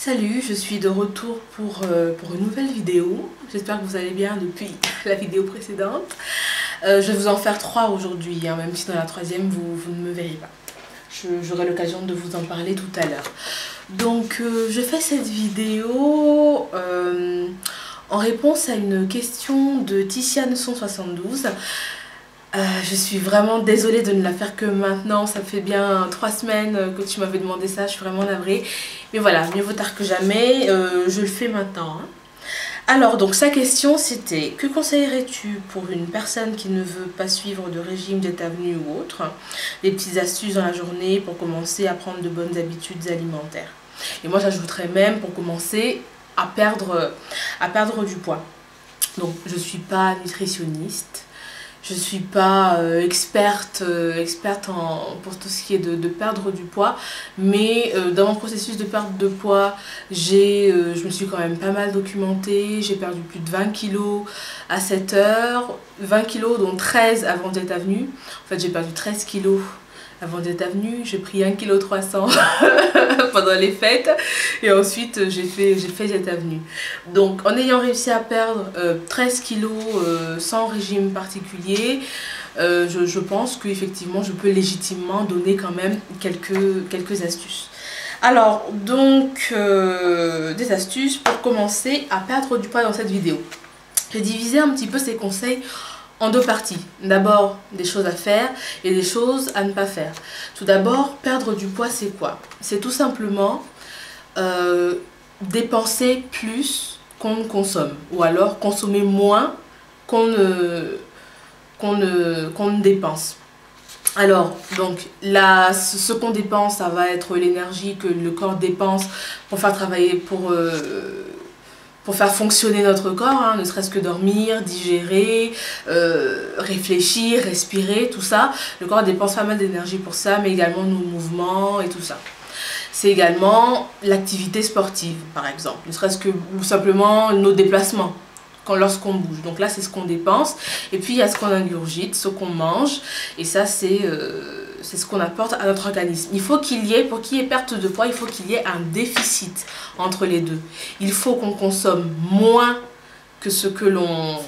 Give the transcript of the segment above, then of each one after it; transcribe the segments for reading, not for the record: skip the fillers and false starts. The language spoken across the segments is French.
Salut, je suis de retour pour une nouvelle vidéo. J'espère que vous allez bien depuis la vidéo précédente. Je vais vous en faire 3 aujourd'hui, hein, même si dans la troisième vous ne me verrez pas. J'aurai l'occasion de vous en parler tout à l'heure. Donc je fais cette vidéo en réponse à une question de Tiziane172. Je suis vraiment désolée de ne la faire que maintenant, ça fait bien 3 semaines que tu m'avais demandé ça, je suis vraiment navrée. Mais voilà, mieux vaut tard que jamais, je le fais maintenant. Hein. Alors, donc sa question c'était: que conseillerais-tu pour une personne qui ne veut pas suivre de régime, diète avenue ou autre? Des petites astuces dans la journée pour commencer à prendre de bonnes habitudes alimentaires. Et moi j'ajouterais même pour commencer à perdre du poids. Donc je ne suis pas nutritionniste. Je ne suis pas experte pour tout ce qui est de perdre du poids, mais dans mon processus de perte de poids, je me suis quand même pas mal documentée. J'ai perdu plus de 20 kilos à 7 heures, 20 kilos dont 13 avant d'être avenue. En fait, j'ai perdu 13 kilos avant d'être avenue, j'ai pris 1,3 kg pendant les fêtes et ensuite j'ai fait cette avenue. Donc en ayant réussi à perdre 13 kilos sans régime particulier, je pense qu'effectivement je peux légitimement donner quand même quelques astuces. Alors donc des astuces pour commencer à perdre du poids dans cette vidéo. J'ai divisé un petit peu ces conseils en 2 parties. D'abord, des choses à faire et des choses à ne pas faire. Tout d'abord, perdre du poids, c'est quoi? C'est tout simplement dépenser plus qu'on ne consomme. Ou alors consommer moins qu'on ne dépense. Alors, donc, là, ce qu'on dépense, ça va être l'énergie que le corps dépense pour faire travailler, pour faire fonctionner notre corps, hein, ne serait-ce que dormir, digérer, réfléchir, respirer, tout ça. Le corps dépense pas mal d'énergie pour ça, mais également nos mouvements et tout ça. C'est également l'activité sportive, par exemple, ne serait-ce que ou simplement nos déplacements lorsqu'on bouge. Donc là, c'est ce qu'on dépense. Et puis, il y a ce qu'on ingurgite, ce qu'on mange. Et ça, c'est ce qu'on apporte à notre organisme. Il faut qu'il y ait, pour qu'il y ait perte de poids, il faut qu'il y ait un déficit entre les deux. Il faut qu'on consomme moins que ce que l'on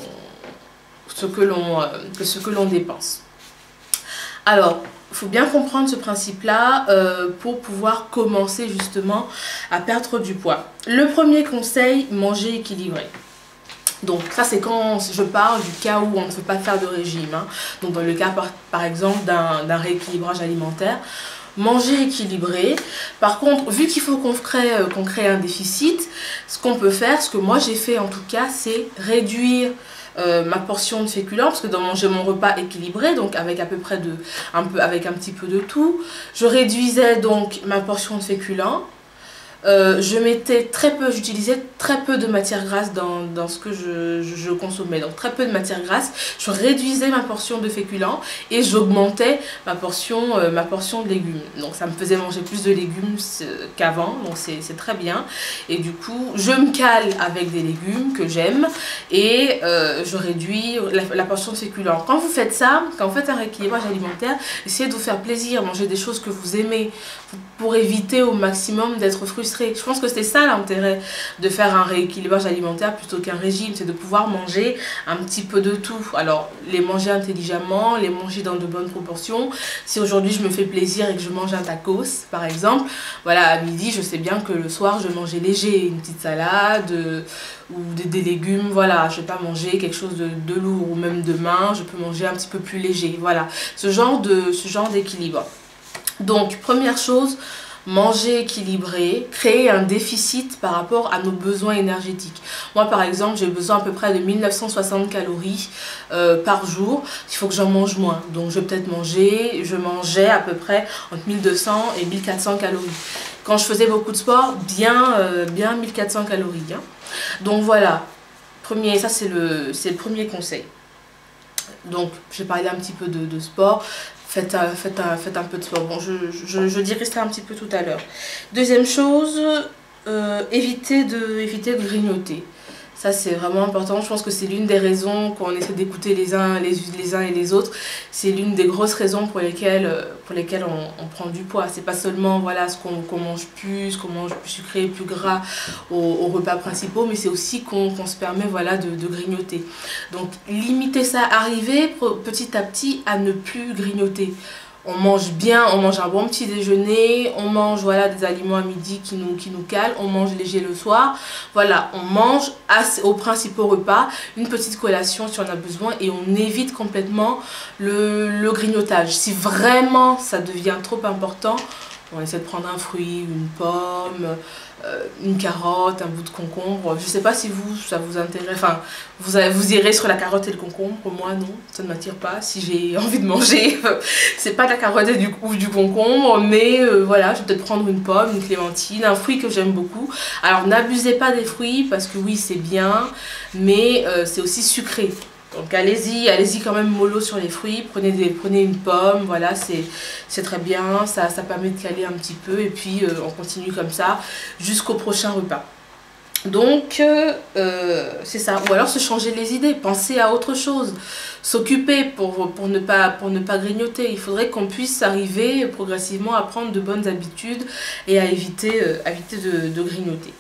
dépense. Alors, il faut bien comprendre ce principe-là pour pouvoir commencer justement à perdre du poids. Le premier conseil, manger équilibré. Donc ça c'est quand je parle du cas où on ne peut pas faire de régime, hein. Donc dans le cas par exemple d'un rééquilibrage alimentaire, manger équilibré. Par contre, vu qu'il faut qu'on crée un déficit, ce qu'on peut faire, ce que moi j'ai fait en tout cas, c'est réduire ma portion de féculents, parce que dans manger mon repas équilibré, donc avec à peu près avec un petit peu de tout, je réduisais donc ma portion de féculents. J'utilisais très peu de matière grasse dans ce que je consommais, donc très peu de matière grasse. Je réduisais ma portion de féculents et j'augmentais ma portion de légumes. Donc ça me faisait manger plus de légumes qu'avant, donc c'est très bien. Et du coup, je me cale avec des légumes que j'aime et je réduis la portion de féculents. Quand vous faites ça, quand vous faites un rééquilibrage alimentaire, essayez de vous faire plaisir, manger des choses que vous aimez pour éviter au maximum d'être frustré. Je pense que c'est ça l'intérêt de faire un rééquilibrage alimentaire plutôt qu'un régime, c'est de pouvoir manger un petit peu de tout. Alors, les manger intelligemment, les manger dans de bonnes proportions. Si aujourd'hui je me fais plaisir et que je mange un tacos, par exemple, voilà, à midi, je sais bien que le soir, je vais manger léger, une petite salade ou des légumes, voilà, je ne vais pas manger quelque chose de lourd, ou même demain, je peux manger un petit peu plus léger, voilà, ce genre d'équilibre. Donc, première chose, manger équilibré, créer un déficit par rapport à nos besoins énergétiques. Moi par exemple, j'ai besoin à peu près de 1960 calories par jour. Il faut que j'en mange moins. Donc je mangeais à peu près entre 1200 et 1400 calories. Quand je faisais beaucoup de sport, bien 1400 calories. Hein. Donc voilà, ça c'est le premier conseil. Donc j'ai parlé un petit peu de sport. Faites un peu de sport. Bon, je dirai ça un petit peu tout à l'heure. Deuxième chose, évitez de grignoter. Ça, c'est vraiment important. Je pense que c'est l'une des raisons qu'on essaie d'écouter les uns et les autres. C'est l'une des grosses raisons pour lesquelles pour lesquelles on prend du poids. C'est pas seulement voilà, ce qu'on mange plus, qu'on mange plus sucré, plus gras aux repas principaux, mais c'est aussi qu'on se permet voilà, de grignoter. Donc limiter ça, arriver petit à petit à ne plus grignoter. On mange bien, on mange un bon petit déjeuner, on mange voilà, des aliments à midi qui nous calent, on mange léger le soir. Voilà, on mange aux principaux repas, une petite collation si on a besoin et on évite complètement le grignotage. Si vraiment ça devient trop important, on essaie de prendre un fruit, une pomme, une carotte, un bout de concombre. Je ne sais pas si ça vous intéresse. Enfin, vous irez sur la carotte et le concombre. Moi, non, ça ne m'attire pas. Si j'ai envie de manger, c'est pas de la carotte ou du concombre. Mais voilà, je vais peut-être prendre une pomme, une clémentine, un fruit que j'aime beaucoup. Alors, n'abusez pas des fruits parce que oui, c'est bien, mais c'est aussi sucré. Donc allez-y quand même mollo sur les fruits, prenez une pomme, voilà, c'est très bien, ça permet de caler un petit peu et puis on continue comme ça jusqu'au prochain repas. Donc c'est ça, ou alors se changer les idées, penser à autre chose, s'occuper pour ne pas grignoter. Il faudrait qu'on puisse arriver progressivement à prendre de bonnes habitudes et à éviter de grignoter.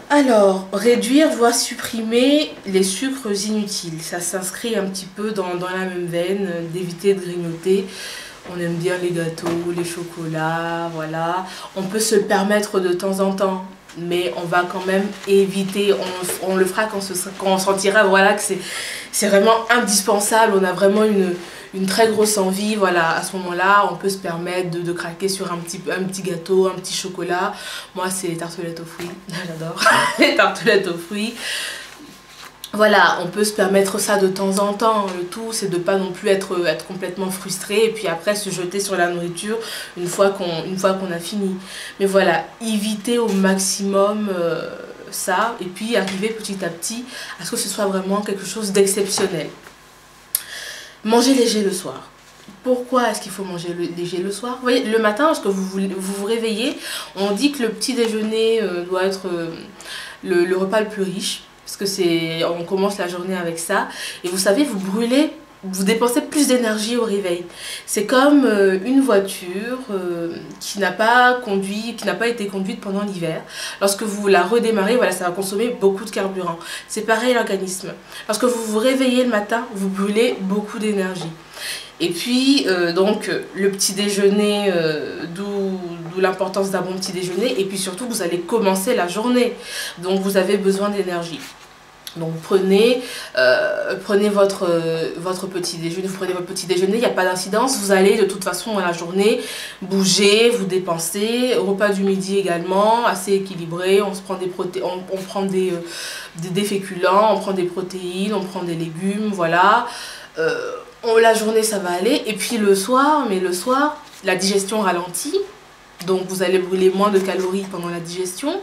Alors, réduire, voire supprimer les sucres inutiles. Ça s'inscrit un petit peu dans la même veine, d'éviter de grignoter. On aime bien les gâteaux, les chocolats, voilà. On peut se le permettre de temps en temps, mais on va quand même éviter. On le fera quand on sentira voilà, que c'est vraiment indispensable. On a vraiment une très grosse envie, voilà, à ce moment-là, on peut se permettre de craquer sur un petit gâteau, un petit chocolat. Moi, c'est les tartelettes aux fruits, j'adore les tartelettes aux fruits. Voilà, on peut se permettre ça de temps en temps. Le tout, c'est de ne pas non plus être complètement frustré et puis après se jeter sur la nourriture une fois qu'on a fini. Mais voilà, éviter au maximum ça et puis arriver petit à petit à ce que ce soit vraiment quelque chose d'exceptionnel. Manger léger le soir. Pourquoi est-ce qu'il faut manger léger le soir? Vous voyez, le matin, lorsque vous réveillez, on dit que le petit déjeuner doit être le repas le plus riche. Parce que on commence la journée avec ça. Et vous savez, vous dépensez plus d'énergie au réveil. C'est comme une voiture qui n'a pas été conduite pendant l'hiver. Lorsque vous la redémarrez, voilà, ça va consommer beaucoup de carburant. C'est pareil l'organisme. Lorsque vous vous réveillez le matin, vous brûlez beaucoup d'énergie. Et puis, donc, le petit déjeuner, d'où l'importance d'un bon petit déjeuner. Et puis surtout, vous allez commencer la journée. Donc, vous avez besoin d'énergie. Donc prenez votre petit déjeuner, vous prenez votre petit déjeuner, il n'y a pas d'incidence, vous allez de toute façon dans la journée bouger, vous dépenser, repas du midi également, assez équilibré, on prend des féculents, on prend des protéines, on prend des légumes, voilà. La journée ça va aller, et puis le soir, la digestion ralentit. Donc vous allez brûler moins de calories pendant la digestion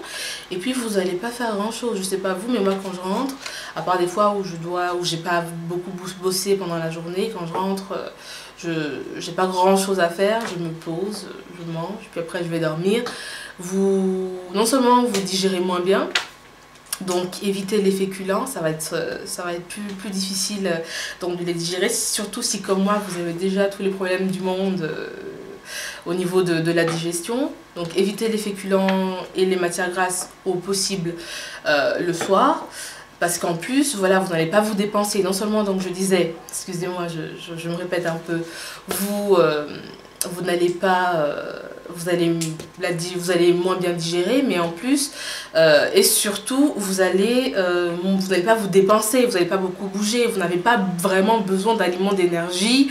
et puis vous n'allez pas faire grand chose. Je sais pas vous, mais moi quand je rentre, à part des fois où j'ai pas beaucoup bossé pendant la journée, quand je rentre, j'ai pas grand chose à faire, je me pose, je mange, puis après je vais dormir. Non seulement vous digérez moins bien, donc évitez les féculents, ça va être plus difficile donc de les digérer, surtout si comme moi vous avez déjà tous les problèmes du monde au niveau de la digestion. Donc évitez les féculents et les matières grasses au possible le soir, parce qu'en plus voilà, vous n'allez pas vous dépenser. Non seulement, donc je disais, excusez-moi, je me répète un peu, vous n'allez pas vous allez moins bien digérer, mais en plus et surtout vous n'allez pas vous dépenser, vous n'allez pas beaucoup bouger, vous n'avez pas vraiment besoin d'aliments d'énergie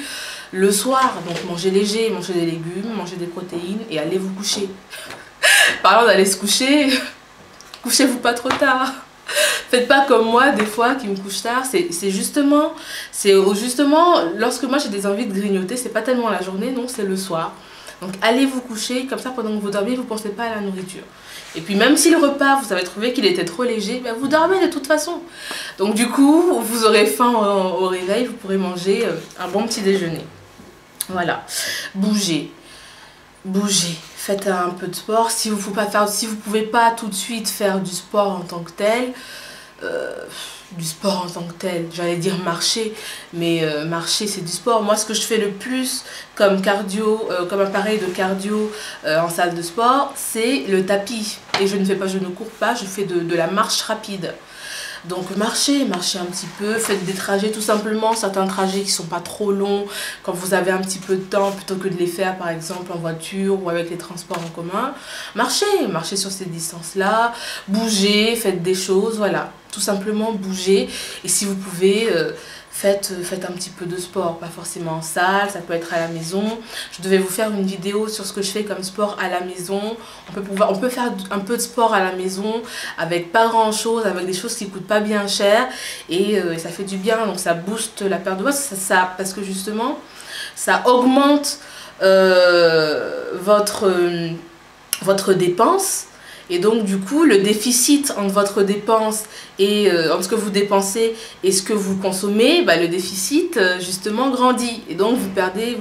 le soir. Donc mangez léger, mangez des légumes, mangez des protéines et allez vous coucher. Parlant d'aller se coucher, couchez-vous pas trop tard. Faites pas comme moi des fois qui me couche tard. C'est justement lorsque moi j'ai des envies de grignoter, c'est pas tellement la journée, non, c'est le soir. Donc allez vous coucher, comme ça pendant que vous dormez, vous pensez pas à la nourriture. Et puis même si le repas, vous avez trouvé qu'il était trop léger, ben vous dormez de toute façon. Donc du coup, vous aurez faim au réveil, vous pourrez manger un bon petit déjeuner. Voilà, bougez, faites un peu de sport. Si vous pouvez pas tout de suite faire du sport en tant que tel, du sport en tant que tel. J'allais dire marcher, mais marcher c'est du sport. Moi, ce que je fais le plus comme cardio, comme appareil de cardio en salle de sport, c'est le tapis. Et je ne cours pas, je fais de la marche rapide. Donc marchez un petit peu, faites des trajets tout simplement, certains trajets qui ne sont pas trop longs, quand vous avez un petit peu de temps, plutôt que de les faire par exemple en voiture ou avec les transports en commun. Marchez sur ces distances-là, bougez, faites des choses, voilà, tout simplement bougez. Et si vous pouvez, faites un petit peu de sport, pas forcément en salle, ça peut être à la maison. Je devais vous faire une vidéo sur ce que je fais comme sport à la maison. On peut faire un peu de sport à la maison avec pas grand chose, avec des choses qui coûtent pas bien cher et ça fait du bien, donc ça booste la perte de poids, parce que justement ça augmente votre dépense. Et donc du coup le déficit entre votre dépense et entre ce que vous dépensez et ce que vous consommez, bah, le déficit justement grandit et donc vous perdez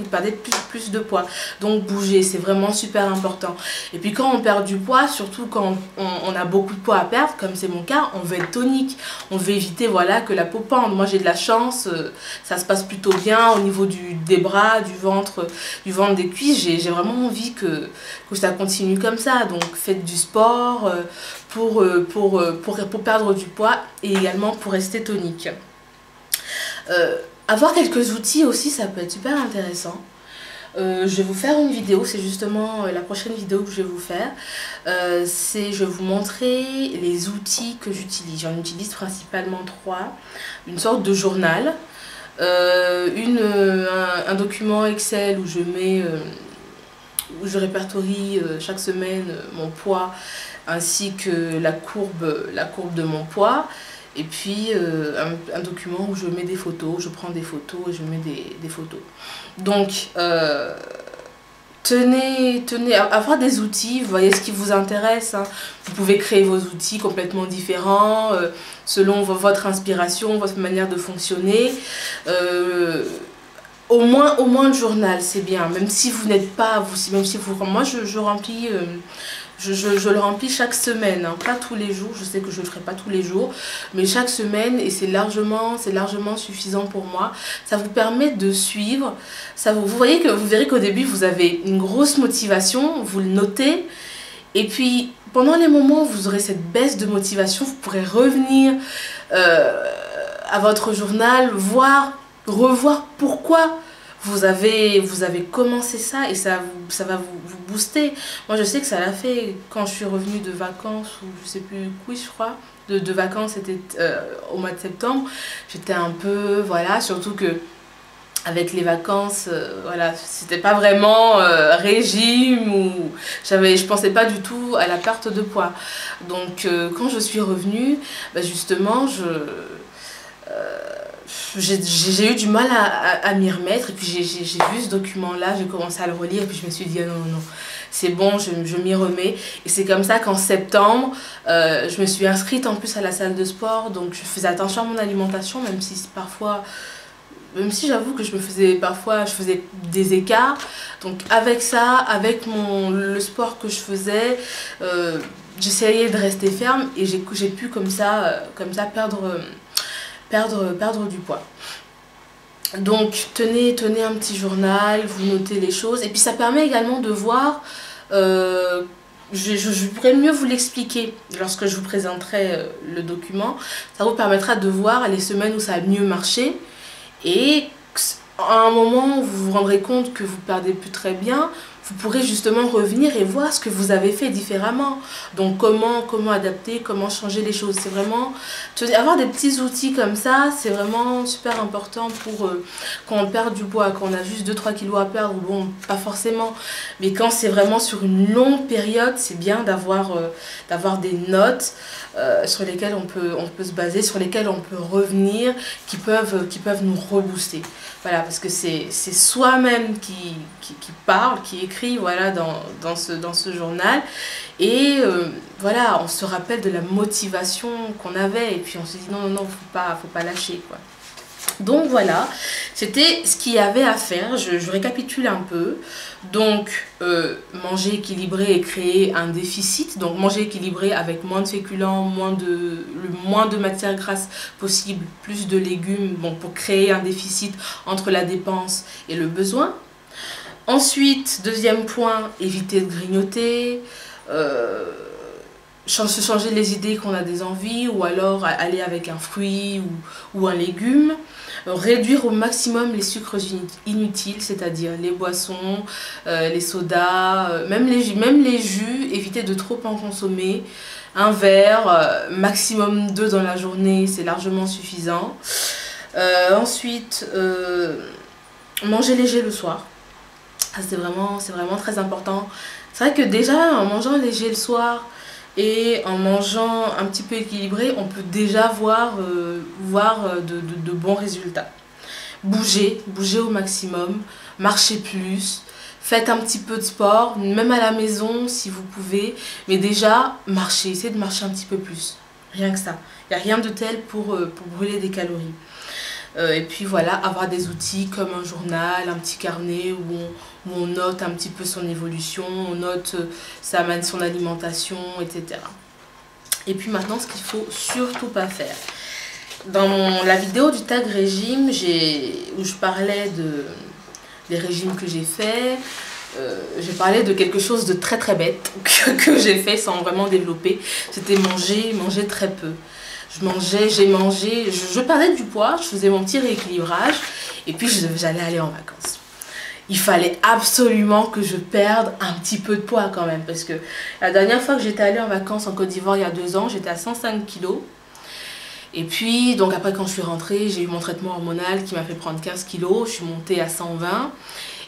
plus de poids. Donc bouger, c'est vraiment super important. Et puis quand on perd du poids, surtout quand on a beaucoup de poids à perdre, comme c'est mon cas, on veut être tonique, on veut éviter voilà, que la peau pende. Moi j'ai de la chance, ça se passe plutôt bien au niveau des bras, du ventre, des cuisses. J'ai vraiment envie que ça continue comme ça. Donc faites du sport pour perdre du poids et également pour rester tonique. Avoir quelques outils aussi, ça peut être super intéressant. Je vais vous faire une vidéo, c'est justement la prochaine vidéo que je vais vous faire. Je vais vous montrer les outils que j'utilise. J'en utilise principalement 3. Une sorte de journal, un document Excel où je répertorie chaque semaine mon poids ainsi que la courbe de mon poids, et puis un document où je mets des photos, je prends des photos et je mets des photos. Donc avoir des outils, vous voyez ce qui vous intéresse, hein. Vous pouvez créer vos outils complètement différents selon votre inspiration, votre manière de fonctionner. Au moins le journal, c'est bien, même si vous n'êtes pas, moi je remplis, je le remplis chaque semaine, hein, pas tous les jours, je sais que je ne le ferai pas tous les jours, mais chaque semaine, et c'est largement suffisant pour moi. Ça vous permet de suivre, vous verrez qu'au début vous avez une grosse motivation, vous le notez, et puis pendant les moments où vous aurez cette baisse de motivation, vous pourrez revenir à votre journal, revoir pourquoi vous avez commencé ça, et ça va vous booster. Moi je sais que ça l'a fait quand je suis revenue de vacances, ou je sais plus, oui je crois, de vacances, c'était au mois de septembre. J'étais un peu, voilà, surtout que avec les vacances, voilà, c'était pas vraiment régime, ou je pensais pas du tout à la perte de poids. Donc quand je suis revenue, bah, justement j'ai eu du mal à m'y remettre, et puis j'ai vu ce document là, j'ai commencé à le relire, et puis je me suis dit ah non, c'est bon, je m'y remets. Et c'est comme ça qu'en septembre je me suis inscrite en plus à la salle de sport, donc je faisais attention à mon alimentation, même si j'avoue que je faisais des écarts. Donc avec ça, avec le sport que je faisais, j'essayais de rester ferme, et j'ai pu comme ça perdre du poids. Donc tenez un petit journal, vous notez les choses, et puis ça permet également de voir, je pourrais mieux vous l'expliquer lorsque je vous présenterai le document. Ça vous permettra de voir les semaines où ça a mieux marché, et à un moment où vous vous rendrez compte que vous perdez plus très bien, vous pourrez justement revenir et voir ce que vous avez fait différemment. Donc comment adapter, comment changer les choses. C'est vraiment, avoir des petits outils comme ça, c'est vraiment super important pour quand on perd du poids, quand on a juste 2-3 kilos à perdre, bon, pas forcément, mais quand c'est vraiment sur une longue période, c'est bien d'avoir des notes sur lesquelles on peut se baser, sur lesquelles on peut revenir, qui peuvent nous rebooster. Voilà, parce que c'est soi-même qui parle, qui écrit, voilà, dans ce journal. Et voilà, on se rappelle de la motivation qu'on avait, et puis on se dit non, faut pas lâcher, quoi. Donc voilà, c'était ce qu'il y avait à faire. Je récapitule un peu. Donc manger équilibré et créer un déficit. Donc manger équilibré avec moins de féculents, le moins de matières grasses possible, plus de légumes, bon, pour créer un déficit entre la dépense et le besoin. Ensuite, deuxième point, éviter de grignoter. Se changer les idées qu'on a des envies, ou alors aller avec un fruit ou un légume. Réduire au maximum les sucres inutiles, c'est-à-dire les boissons, les sodas, même les jus, éviter de trop en consommer. Un verre, maximum 2 dans la journée, c'est largement suffisant. Ensuite, manger léger le soir. C'est vraiment très important. C'est vrai que déjà, en mangeant léger le soir, et en mangeant un petit peu équilibré, on peut déjà voir de bons résultats. Bougez au maximum, marchez plus, faites un petit peu de sport, même à la maison si vous pouvez. Mais déjà, marchez, essayez de marcher un petit peu plus. Rien que ça. Il n'y a rien de tel pour brûler des calories. Et puis voilà, avoir des outils comme un journal, un petit carnet où on note un petit peu son évolution, on note son alimentation, etc. Et puis maintenant, ce qu'il ne faut surtout pas faire. Dans la vidéo du tag régime, où je parlais des régimes que j'ai faits, j'ai parlé de quelque chose de très très bête que j'ai fait sans vraiment développer. C'était manger très peu. Je perdais du poids, je faisais mon petit rééquilibrage et puis j'allais aller en vacances. Il fallait absolument que je perde un petit peu de poids quand même, parce que la dernière fois que j'étais allée en vacances en Côte d'Ivoire il y a 2 ans, j'étais à 105 kilos. Et puis, donc après quand je suis rentrée, j'ai eu mon traitement hormonal qui m'a fait prendre 15 kilos, je suis montée à 120.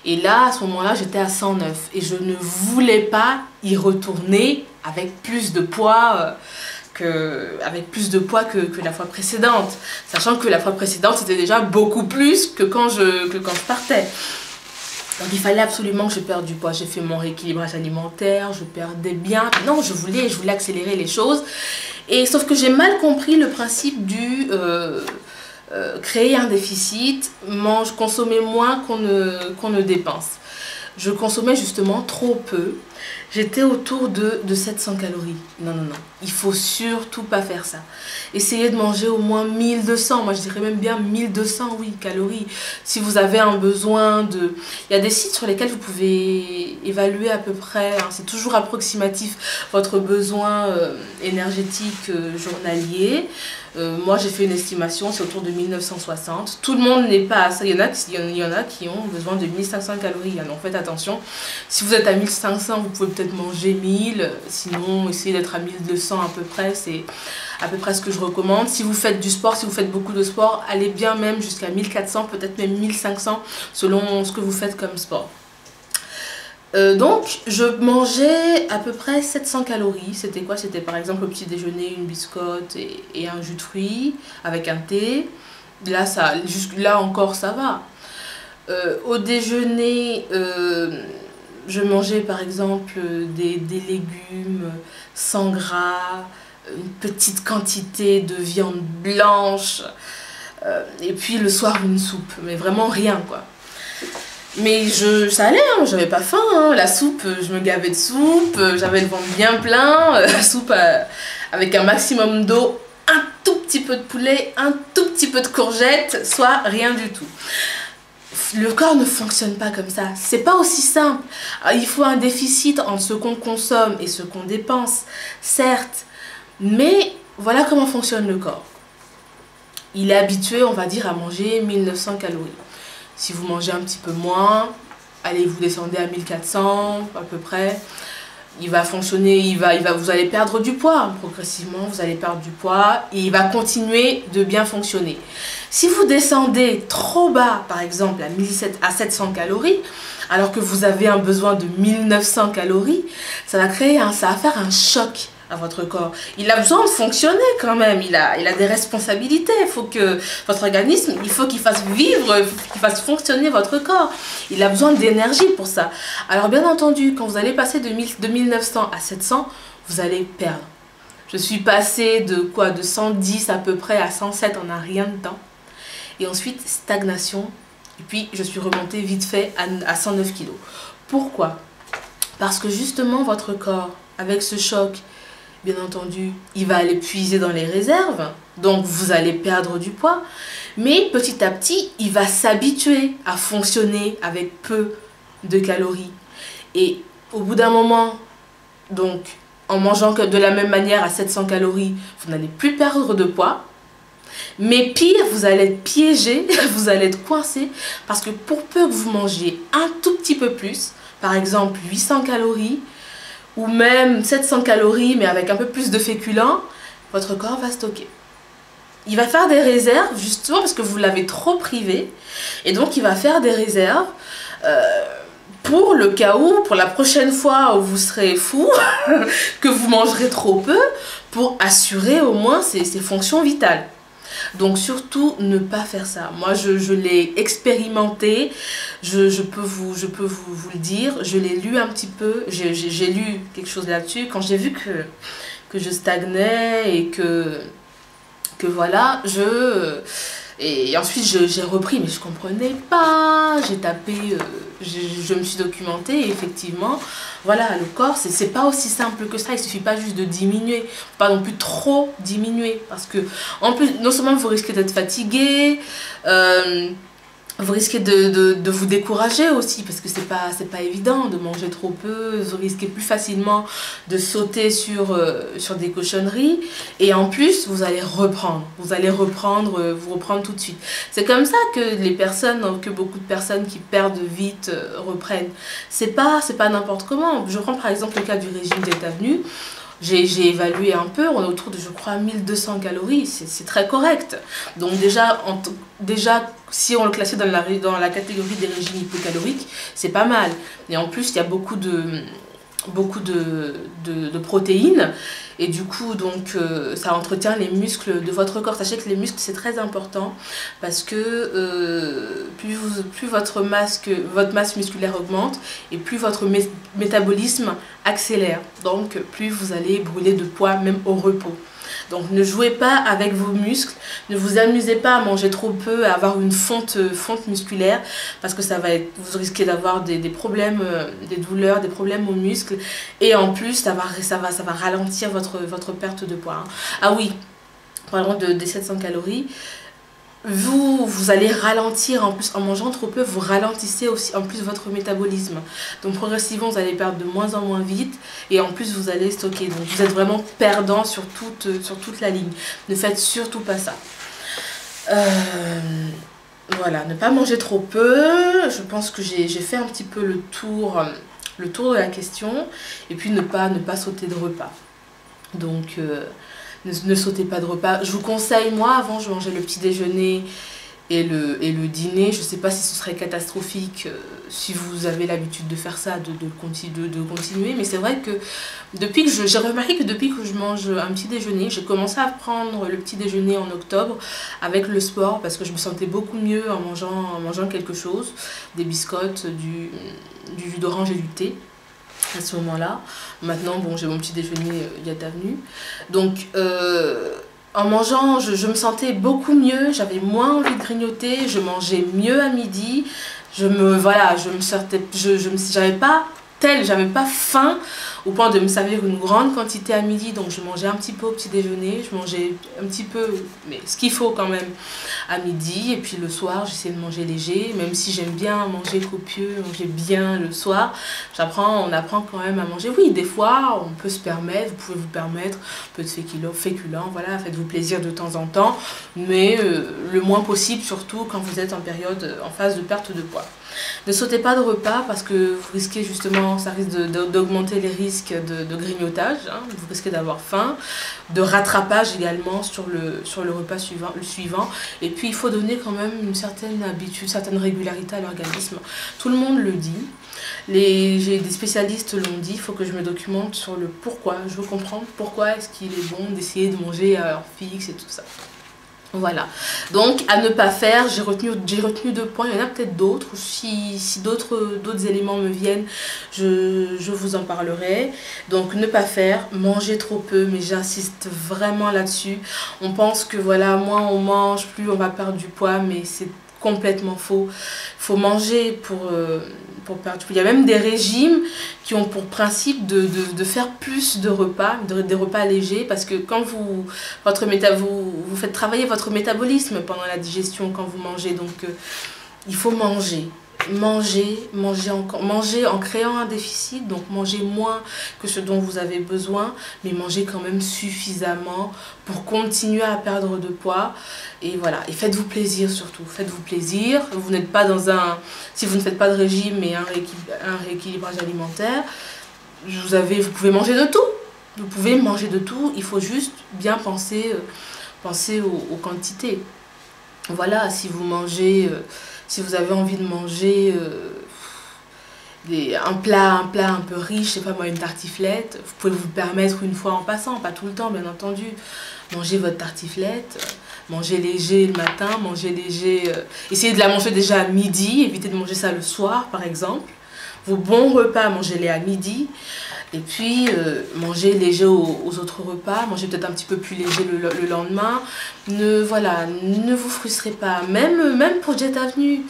Et là, à ce moment-là, j'étais à 109 et je ne voulais pas y retourner avec plus de poids. Que la fois précédente, sachant que la fois précédente c'était déjà beaucoup plus que quand je partais. Donc il fallait absolument que je perde du poids. J'ai fait mon rééquilibrage alimentaire, je perdais bien. Non, je voulais accélérer les choses. Et sauf que j'ai mal compris le principe du créer un déficit, consommer moins qu'on ne dépense. Je consommais justement trop peu. J'étais autour de 700 calories. Non. Il faut surtout pas faire ça. Essayez de manger au moins 1200. Moi, je dirais même bien 1200, oui, calories. Si vous avez un besoin de... Il y a des sites sur lesquels vous pouvez évaluer à peu près, hein, c'est toujours approximatif, votre besoin énergétique journalier. Moi, j'ai fait une estimation, c'est autour de 1960. Tout le monde n'est pas à ça. Il y en a qui ont besoin de 1500 calories. Donc, faites attention. Si vous êtes à 1500, vous pouvez peut-être manger 1000. Sinon, essayez d'être à 1200 à peu près. C'est à peu près ce que je recommande. Si vous faites du sport, si vous faites beaucoup de sport, allez bien même jusqu'à 1400, peut-être même 1500, selon ce que vous faites comme sport. Donc, je mangeais à peu près 700 calories. C'était quoi? C'était par exemple au petit déjeuner, une biscotte et un jus de fruits avec un thé. Là encore, ça va. Au déjeuner, je mangeais par exemple des légumes sans gras, une petite quantité de viande blanche, et puis le soir une soupe, mais vraiment rien quoi. Mais ça allait, hein, j'avais pas faim, hein. La soupe, je me gavais de soupe, j'avais le ventre bien plein, la soupe avec un maximum d'eau, un tout petit peu de poulet, un tout petit peu de courgettes, soit rien du tout. Le corps ne fonctionne pas comme ça, c'est pas aussi simple. Il faut un déficit entre ce qu'on consomme et ce qu'on dépense, certes, mais voilà comment fonctionne le corps. Il est habitué, on va dire, à manger 1900 calories. Si vous mangez un petit peu moins, allez, vous descendez à 1400 à peu près. Il va fonctionner, vous allez perdre du poids. Progressivement, vous allez perdre du poids et il va continuer de bien fonctionner. Si vous descendez trop bas, par exemple à 700 calories, alors que vous avez un besoin de 1900 calories, ça va faire un choc à votre corps. Il a besoin de fonctionner quand même, il a des responsabilités, il faut que votre organisme, il faut qu'il fasse vivre, qu'il fasse fonctionner votre corps. Il a besoin d'énergie pour ça. Alors bien entendu, quand vous allez passer de 1900 à 700, vous allez perdre. Je suis passée de 110 à peu près à 107 en un rien de temps. et ensuite stagnation. Et puis je suis remontée vite fait à 109 kilos. Pourquoi? Parce que justement votre corps, avec ce choc, bien entendu, il va aller puiser dans les réserves, donc vous allez perdre du poids, mais petit à petit, il va s'habituer à fonctionner avec peu de calories. Et au bout d'un moment, donc en mangeant de la même manière à 700 calories, vous n'allez plus perdre de poids. Mais pire, vous allez être piégé, vous allez être coincé, parce que pour peu que vous mangiez un tout petit peu plus, par exemple 800 calories, ou même 700 calories, mais avec un peu plus de féculents, votre corps va stocker. Il va faire des réserves, justement parce que vous l'avez trop privé, et donc il va faire des réserves pour le cas où, pour la prochaine fois où vous serez fou, que vous mangerez trop peu, pour assurer au moins ses fonctions vitales. Donc surtout ne pas faire ça. Moi je l'ai expérimenté, je peux vous le dire, je l'ai lu un petit peu, j'ai lu quelque chose là-dessus. Quand j'ai vu que je stagnais et que voilà, et ensuite j'ai repris, mais je comprenais pas, j'ai tapé, je me suis documentée et effectivement, voilà, le corps, c'est pas aussi simple que ça, il suffit pas juste de diminuer, pas non plus trop diminuer, parce que en plus, non seulement vous risquez d'être fatigué, vous risquez de vous décourager aussi, parce que c'est pas évident de manger trop peu, vous risquez plus facilement de sauter sur des cochonneries, et en plus, vous allez reprendre tout de suite. C'est comme ça que beaucoup de personnes qui perdent vite reprennent. C'est pas n'importe comment. Je prends par exemple le cas du régime Delta Venu. J'ai évalué un peu, on est autour de, je crois, 1200 calories, c'est très correct. Donc déjà, si on le classait dans la catégorie des régimes hypocaloriques, c'est pas mal. Et en plus, il y a beaucoup de protéines, et du coup, donc, ça entretient les muscles de votre corps. Sachez que les muscles, c'est très important, parce que plus votre masse musculaire augmente, et plus votre métabolisme accélère. Donc, plus vous allez brûler de poids, même au repos. Donc ne jouez pas avec vos muscles, ne vous amusez pas à manger trop peu, à avoir une fonte musculaire, parce que vous risquez d'avoir des problèmes, des douleurs, des problèmes aux muscles, et en plus ça va ralentir votre perte de poids. Ah oui, parlant des 700 calories, vous allez ralentir, en plus en mangeant trop peu, vous ralentissez aussi en plus votre métabolisme. Donc progressivement vous allez perdre de moins en moins vite, et en plus vous allez stocker. Donc vous êtes vraiment perdant sur toute la ligne. Ne faites surtout pas ça. Voilà, ne pas manger trop peu. Je pense que j'ai fait un petit peu le tour de la question. Et puis ne pas sauter de repas. Donc ne sautez pas de repas. Je vous conseille, moi avant je mangeais le petit déjeuner et le dîner. Je ne sais pas si ce serait catastrophique si vous avez l'habitude de faire ça, de continuer. Mais c'est vrai que j'ai remarqué que depuis que je mange un petit déjeuner, j'ai commencé à prendre le petit déjeuner en octobre avec le sport, parce que je me sentais beaucoup mieux en mangeant quelque chose, des biscottes, du jus d'orange et du thé. À ce moment-là, maintenant, bon, j'ai mon petit déjeuner Delta Venu. Donc, en mangeant, je me sentais beaucoup mieux, j'avais moins envie de grignoter, je mangeais mieux à midi, j'avais pas faim au point de me servir une grande quantité à midi, donc je mangeais un petit peu au petit déjeuner, je mangeais un petit peu, mais ce qu'il faut quand même à midi, et puis le soir j'essaie de manger léger, même si j'aime bien manger copieux, manger bien le soir, on apprend quand même à manger. Oui, des fois on peut se permettre, vous pouvez vous permettre un peu de féculents, voilà, faites-vous plaisir de temps en temps, mais le moins possible, surtout quand vous êtes en phase de perte de poids. Ne sautez pas de repas, parce que vous risquez justement, ça risque d'augmenter les risques de grignotage, hein, vous risquez d'avoir faim, de rattrapage également sur le repas suivant. Et puis il faut donner quand même une certaine habitude, une certaine régularité à l'organisme. Tout le monde le dit, des spécialistes l'ont dit, il faut que je me documente sur le pourquoi. Je veux comprendre pourquoi est-ce qu'il est bon d'essayer de manger à heure fixe et tout ça. Voilà, donc à ne pas faire, j'ai retenu 2 points, il y en a peut-être d'autres, si d'autres éléments me viennent, je vous en parlerai. Donc ne pas faire, manger trop peu, mais j'insiste vraiment là-dessus. On pense que voilà, moins on mange, plus on va perdre du poids, mais c'est complètement faux. Il faut manger pour perdre du poids. Il y a même des régimes qui ont pour principe de faire plus de repas, des repas légers, parce que quand vous faites travailler votre métabolisme pendant la digestion, quand vous mangez, donc il faut manger. Manger en créant un déficit, donc manger moins que ce dont vous avez besoin, mais manger quand même suffisamment pour continuer à perdre de poids. Et voilà, et faites-vous plaisir surtout, faites-vous plaisir. Vous n'êtes pas si vous ne faites pas de régime et un rééquilibrage alimentaire, vous pouvez manger de tout. Vous pouvez manger de tout, il faut juste bien penser aux quantités. Voilà, si vous avez envie de manger un plat un peu riche, je sais pas moi, une tartiflette, vous pouvez vous le permettre une fois en passant, pas tout le temps bien entendu. Mangez votre tartiflette, mangez léger le matin, mangez léger, essayez de la manger déjà à midi, évitez de manger ça le soir par exemple. Vos bons repas, mangez-les à midi. Et puis, mangez léger aux autres repas, mangez peut-être un petit peu plus léger le lendemain. Ne vous frustrez pas, même pour Jet Avenue.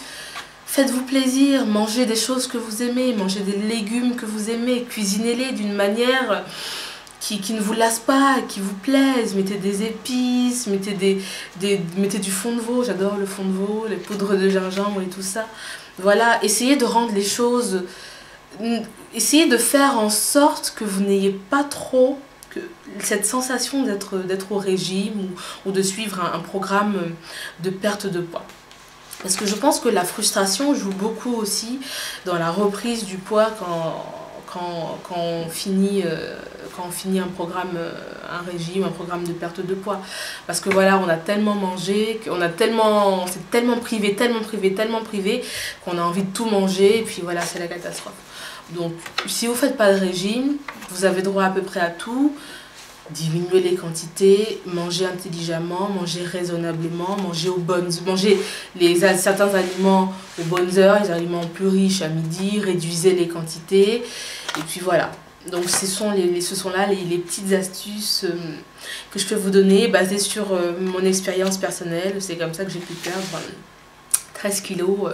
Faites-vous plaisir, mangez des choses que vous aimez, mangez des légumes que vous aimez, cuisinez-les d'une manière qui ne vous lasse pas, qui vous plaise. Mettez des épices, mettez du fond de veau, j'adore le fond de veau, les poudres de gingembre et tout ça. Voilà, essayez de rendre les choses... Essayez de faire en sorte que vous n'ayez pas trop cette sensation d'être au régime ou de suivre un programme de perte de poids. Parce que je pense que la frustration joue beaucoup aussi dans la reprise du poids quand on finit un programme, un régime, un programme de perte de poids. Parce que voilà, on a tellement mangé, on s'est tellement privé qu'on a envie de tout manger et puis voilà, c'est la catastrophe. Donc, si vous ne faites pas de régime, vous avez droit à peu près à tout. Diminuer les quantités, manger intelligemment, manger raisonnablement, manger certains aliments aux bonnes heures, les aliments plus riches à midi, réduisez les quantités. Et puis voilà. Donc, ce sont là les petites astuces que je peux vous donner basées sur mon expérience personnelle. C'est comme ça que j'ai pu perdre 13 kilos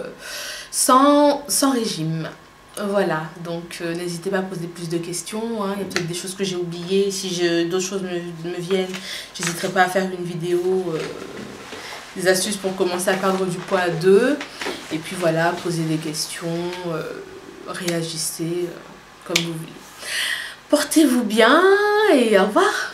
sans régime. Voilà, donc n'hésitez pas à poser plus de questions, hein. Il y a peut-être des choses que j'ai oubliées. Si d'autres choses me viennent, j'hésiterai pas à faire une vidéo, des astuces pour commencer à perdre du poids à 2. Et puis voilà, posez des questions, réagissez comme vous voulez. Portez-vous bien et au revoir.